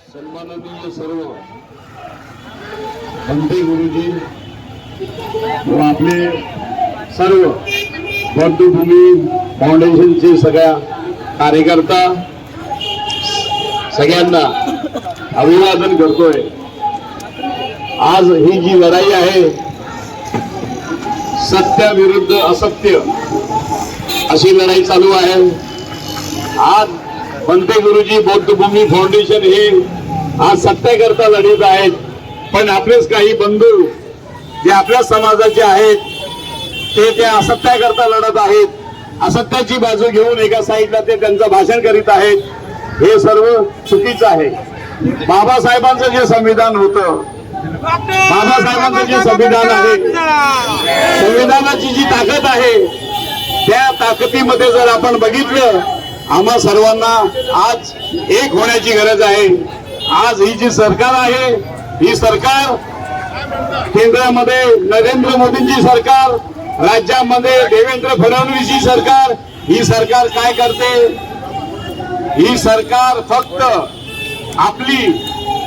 सन्माननीय सर्व बंदे गुरुजी व आपले सर्व बंधुभूमी फाउंडेशनचे सगळ्या कार्यकर्ता सगळ्यांना अभिवादन करतोय। आज ही जी लढाई आहे सत्य विरुद्ध असत्य अशी लढाई चालू आहे। आज बंदे गुरुजी बौद्धभूमी फाउंडेशन हे आज सत्याकरता लढत आहेत, पण आपलेच काही बंधू जे आपल्या समाजाचे आहेत ते त्या असत्याकरता लढत आहेत। असत्याची बाजू घेऊन एका साईडला ते त्यांचं भाषण करीत आहेत। हे सर्व चुकीचं आहे। बाबासाहेबांचं जे संविधान होतं, बाबासाहेबांचं जे संविधान आहे, संविधानाची जी ताकद आहे त्या ताकदीमध्ये जर आपण बघितलं, आम्हा सर्वांना आज एक होण्याची गरज आहे। आज ही जी सरकार आहे, ही सरकार केंद्रामध्ये नरेंद्र मोदींची सरकार, राज्यामध्ये देवेंद्र फडणवीसची सरकार, ही सरकार काय करते? ही सरकार फक्त आपली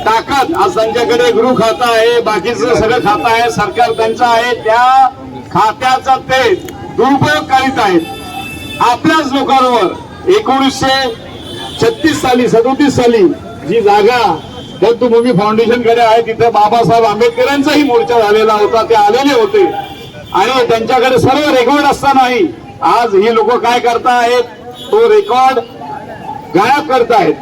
ताकद, आज त्यांच्याकडे गृह खातं आहे, बाकीचं सगळं खातं आहे, सरकार त्यांचं आहे, त्या खात्याचा ते दुरुपयोग करीत आहेत। आपल्याच लोकांवर 1936 साली 37 साली जी जागा बौद्धभूमी फाउंडेशन कडे आहे, तिथे बाबासाहेब आंबेडकरांचाही मोर्चा झालेला होता, ते आलेले होते आणि त्यांच्याकडे सर्व रेकॉर्ड असतानाही आज ही लोक काय करतायत? तो रेकॉर्ड गायब करतायत।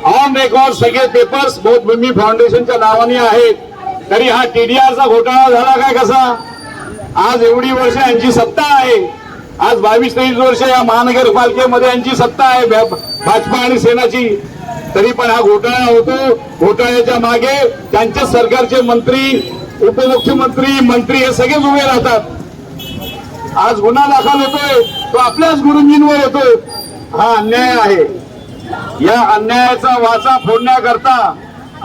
ऑन रेकॉर्ड सगळे पेपर्स बौद्धभूमी फाउंडेशनच्या नावाने आहेत। तरी हा टीडीआरचा घोटाळा झाला काय कसा? आज एवढी वर्ष यांची सत्ता आहे, आज 22-23 वर्ष या महानगरपालिकेमध्ये यांची सत्ता आहे भाजपा आणि सेनाची, तरी पण हा घोटाळा होतो। घोटाळ्याच्या मागे त्यांच्या सरकारचे मंत्री, उपमुख्यमंत्री, मंत्री हे सगळेच उभे राहतात। आज गुन्हा दाखल होतोय तो आपल्याच गुरुजींवर होतोय। हा अन्याय आहे। या अन्यायाचा वाचा फोडण्याकरता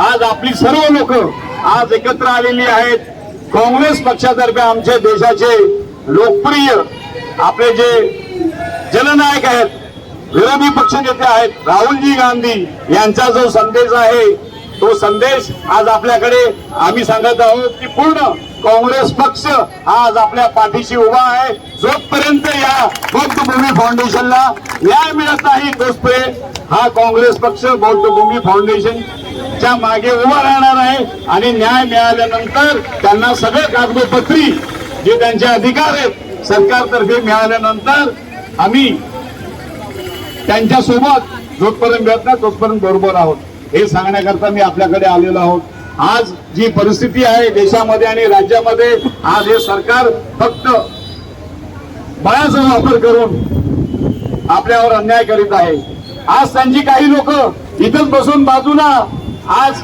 आज आपली सर्व लोक आज एकत्र आलेली आहेत। काँग्रेस पक्षातर्फे आमच्या देशाचे लोकप्रिय आपले जे जननायक आहेत, विरोधी पक्ष नेते आहेत, राहुलजी गांधी यांचा जो संदेश आहे, तो संदेश आज आपल्याकडे आम्ही सांगत आहोत की पूर्ण काँग्रेस पक्ष आज आपल्या पाठीशी उभा आहे। जोपर्यंत या बौद्धभूमी फाउंडेशनला न्याय मिळत नाही, तोपर्यंत हा काँग्रेस पक्ष बौद्धभूमी फाउंडेशनच्या मागे उभा राहणार आहे आणि न्याय मिळाल्यानंतर त्यांना सगळे कागदोपत्री जे त्यांचे अधिकार आहेत सरकारतर्फे मिळाल्यानंतर आम्ही त्यांच्या सोबत जोपर्यंत मिळत नाही तोपर्यंत बरोबर आहोत, हे सांगण्याकरता मी आपल्याकडे आलेलो आहोत। आज जी परिस्थिती आहे देशामध्ये आणि राज्यामध्ये, आज हे सरकार फक्त बळाचा वापर करून आपल्यावर अन्याय करीत आहे। आज त्यांची काही लोक इथंच बसून बाजूला आज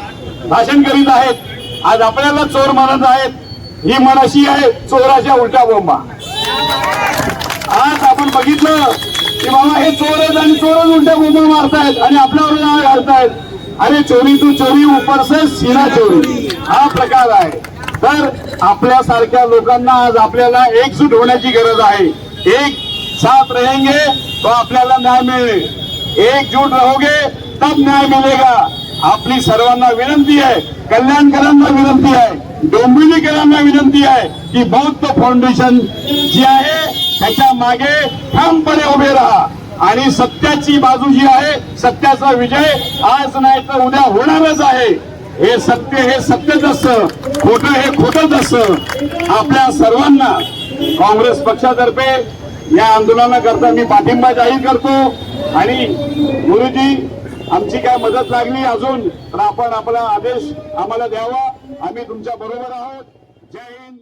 भाषण करीत आहेत, आज आपल्याला चोर म्हणत आहेत। ही म्हण अशी आहे, चोराच्या उलट्या बोंबा। आज आपण बघितलं की बाबा हे चोर आहेत आणि चोरच उलट्या बोंबा मारतायत आणि आपल्यावर नाव घालतायत। अरे चोरी तू चोरी ऊपर से सीना चोरी, हा प्रकार आहे। तर आपल्यासारख्या लोकांना आज आपल्याला एकजूट होण्याची गरज आहे। एक साथ रहेंगे तो आपल्याला न्याय मिळेल, एकजूट रहोगे तब न्याय मिलेगा। आपली सर्वांना विनंती आहे, कल्याणकरांना विनंती आहे, डोंबिवलीकरांना विनंती आहे की बौद्ध फाउंडेशन जी आहे त्याच्या मागे ठामपणे उभे राहा आणि सत्याची बाजू जी आहे, सत्याचा विजय आज नाही तर उद्या होणारच आहे। हे सत्यच असतं, खोटं हे खोटंच असतं। आपल्या सर्वांना काँग्रेस पक्षातर्फे या आंदोलनाकरता मी पाठिंबा जाहीर करतो आणि गुरुजी आमची काय मदत लागली अजून तर आपण आपला आदेश आम्हाला द्यावा, आम्ही तुमच्या बरोबर आहोत। जय हिंद।